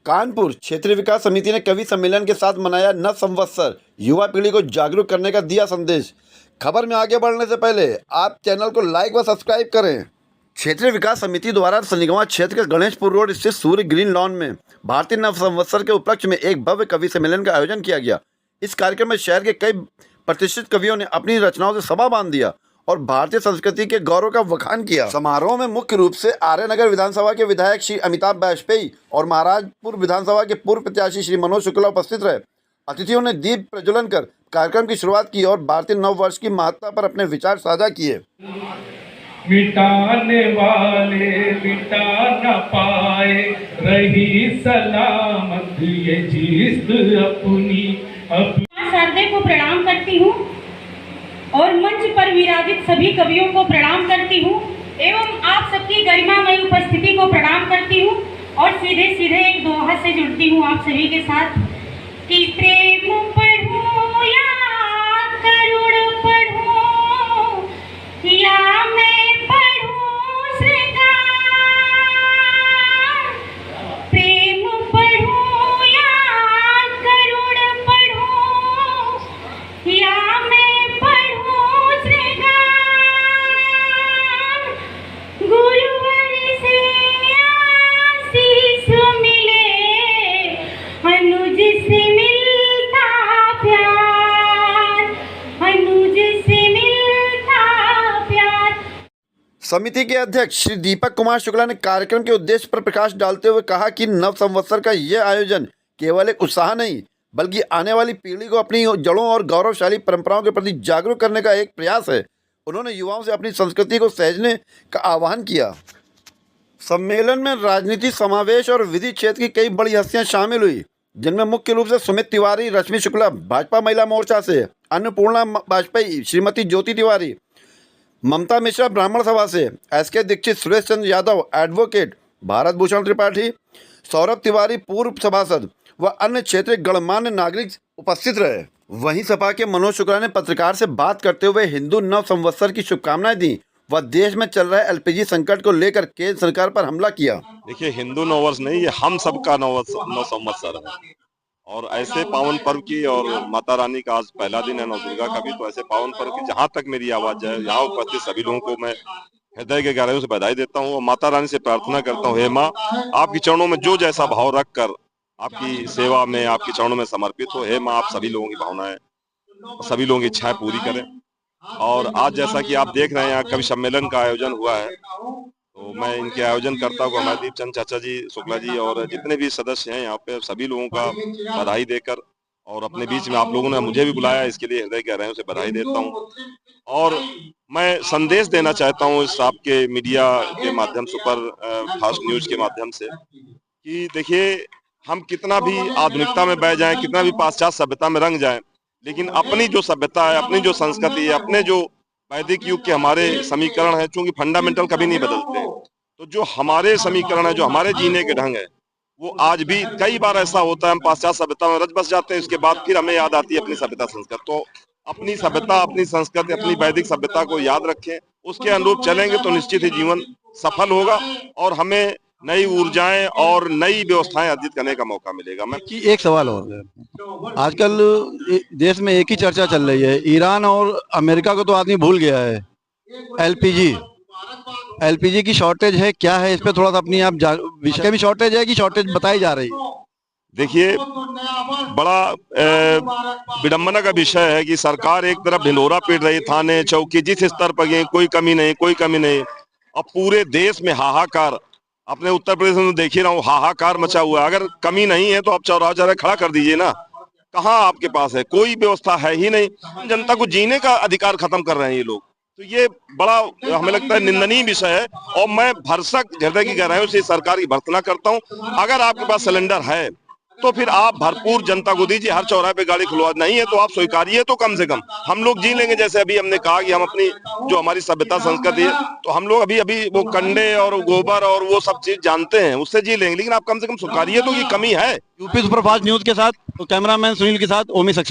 कानपुर क्षेत्रीय विकास समिति ने कवि सम्मेलन के साथ मनाया नव संवत्सर, युवा पीढ़ी को जागरूक करने का दिया संदेश। खबर में आगे बढ़ने से पहले आप चैनल को लाइक व सब्सक्राइब करें। क्षेत्रीय विकास समिति द्वारा सनिगवा क्षेत्र के गणेशपुर रोड स्थित सूर्य ग्रीन लॉन में भारतीय नव संवत्सर के उपलक्ष्य में एक भव्य कवि सम्मेलन का आयोजन किया गया। इस कार्यक्रम में शहर के कई प्रतिष्ठित कवियों ने अपनी रचनाओं से सभा बांध दिया और भारतीय संस्कृति के गौरव का वखान किया। समारोह में मुख्य रूप से आर्यनगर विधानसभा के विधायक श्री अमिताभ वाजपेयी और महाराजपुर विधानसभा के पूर्व प्रत्याशी श्री मनोज शुक्ला उपस्थित रहे। अतिथियों ने दीप प्रज्वलन कर कार्यक्रम की शुरुआत की और भारतीय नव वर्ष की महत्ता पर अपने विचार साझा किए। मिटाने वाले मिटा न पाए, रही सलामत ये जिस्त अपनी। शारदे को प्रणाम करती हूँ और मंच पर विराजित सभी कवियों को प्रणाम करती हूँ एवं आप सबकी गरिमामय उपस्थिति को प्रणाम करती हूँ और सीधे सीधे एक दोहा से जुड़ती हूँ आप सभी के साथ कि प्रेम पढ़ूं या करुण पढ़ूं या मैं पढ़ूं श्रृंगार, प्रेम पढ़ूं या करुण पढ़ूं या मैं पढ़ूं श्रृंगार, गुरुवर से आशीष मिले अनुज से मिलता प्यार, अनुज से मिलता प्यार। समिति के अध्यक्ष श्री दीपक कुमार शुक्ला ने कार्यक्रम के उद्देश्य पर प्रकाश डालते हुए कहा कि नव संवत्सर का यह आयोजन केवल एक उत्साह नहीं बल्कि आने वाली पीढ़ी को अपनी जड़ों और गौरवशाली परंपराओं के प्रति जागरूक करने का एक प्रयास है। उन्होंने युवाओं से अपनी संस्कृति को सहेजने का आह्वान किया। सम्मेलन में राजनीति, समावेश और विधि क्षेत्र की कई बड़ी हस्तियां शामिल हुई, जिनमें मुख्य रूप से सुमित तिवारी, रश्मि शुक्ला भाजपा महिला मोर्चा से, अन्नपूर्णा वाजपेयी, श्रीमती ज्योति तिवारी, ममता मिश्रा ब्राह्मण सभा से, एसके दीक्षित, सुरेश चंद्र यादव एडवोकेट, भारत भूषण त्रिपाठी, सौरभ तिवारी पूर्व सभासद व अन्य क्षेत्रीय गणमान्य नागरिक उपस्थित रहे। वहीं सपा के मनोज शुक्ला ने पत्रकार से बात करते हुए हिंदू नव संवत्सर की शुभकामनाएं दी व देश में चल रहे एलपीजी संकट को लेकर केंद्र सरकार पर हमला किया। देखिए, हिंदू नववर्ष नहीं, ये हम सबका नव संवत्सर है और ऐसे पावन पर्व की, और माता रानी का आज पहला दिन है, नव दुर्गा का भी, तो ऐसे पावन पर्व की जहाँ तक मेरी आवाज जाए, यहाँ उपस्थित सभी लोगों को मैं हृदय के गहराइयों से बधाई देता हूँ और माता रानी से प्रार्थना करता हूँ, हे माँ, आपके चरणों में जो जैसा भाव रख कर आपकी सेवा में, आपके चरणों में समर्पित हो। हे माँ, आप सभी लोगों की भावनाएं, सभी लोगों की इच्छाएं पूरी करें। और आज जैसा कि आप देख रहे हैं, यहाँ कवि सम्मेलन का आयोजन हुआ है, तो मैं इनके आयोजन करता हूँ हमारे दीप चंद चाचा जी, शुक्ला जी और जितने भी सदस्य हैं यहाँ पे, सभी लोगों का बधाई देकर, और अपने बीच में आप लोगों ने मुझे भी बुलाया, इसके लिए हृदय गहराइयों से बधाई देता हूँ। और मैं संदेश देना चाहता हूँ इस आपके मीडिया के माध्यम, सुपर फास्ट न्यूज के माध्यम से, कि देखिए, हम कितना भी आधुनिकता में बह जाएं, कितना भी पाश्चात्य सभ्यता में रंग जाएं, लेकिन अपनी जो सभ्यता है, अपनी जो संस्कृति है, अपने जो वैदिक युग के हमारे समीकरण है, चूंकि फंडामेंटल कभी नहीं बदलते हैं, तो जो हमारे समीकरण है, जो हमारे जीने के ढंग है, वो आज भी कई बार ऐसा होता है, हम पाश्चात्य सभ्यता में रच बस जाते हैं, इसके बाद फिर हमें याद आती है अपनी सभ्यता संस्कृति। तो अपनी सभ्यता, अपनी संस्कृति, अपनी वैदिक सभ्यता को याद रखें, उसके अनुरूप चलेंगे तो निश्चित ही जीवन सफल होगा और हमें नई ऊर्जाएं और नई व्यवस्थाएं अर्जित करने का मौका मिलेगा। मैं कि एक सवाल और, आजकल देश में एक ही चर्चा चल रही है, ईरान और अमेरिका को तो आदमी भूल गया है, एलपीजी की शॉर्टेज है, क्या है इस पे थोड़ा सा अपनी आप विषय में शॉर्टेज है कि शॉर्टेज बताई जा रही है? देखिए, बड़ा विडंबना का विषय है कि सरकार एक तरफ ढिंढोरा पीट रही, थाने चौकी जिस स्तर पर गए, कोई कमी नहीं, कोई कमी नहीं। अब पूरे देश में हाहाकार, अपने उत्तर प्रदेश में देख ही रहा हूँ, हाहाकार मचा हुआ है। अगर कमी नहीं है तो आप चौराहा खड़ा कर दीजिए ना, कहाँ आपके पास है? कोई व्यवस्था है ही नहीं। जनता को जीने का अधिकार खत्म कर रहे हैं ये लोग, तो ये बड़ा हमें लगता है निंदनीय विषय है और मैं भरसक हृदय की गहराइयों से सरकार की भर्त्सना करता हूँ। अगर आपके पास सिलेंडर है तो फिर आप भरपूर जनता को दीजिए, हर चौराहे पे गाड़ी खुलवा, नहीं है तो आप स्वीकारिए, तो कम से कम हम लोग जी लेंगे। जैसे अभी हमने कहा कि हम अपनी जो हमारी सभ्यता संस्कृति है, तो हम लोग अभी वो कंडे और गोबर और वो सब चीज जानते हैं, उससे जी लेंगे, लेकिन आप कम से कम स्वीकारिए तो ये कमी है। यूपी सुपरफास्ट न्यूज के साथ कैमरामैन सुनील के साथ ओमी सक्सेना।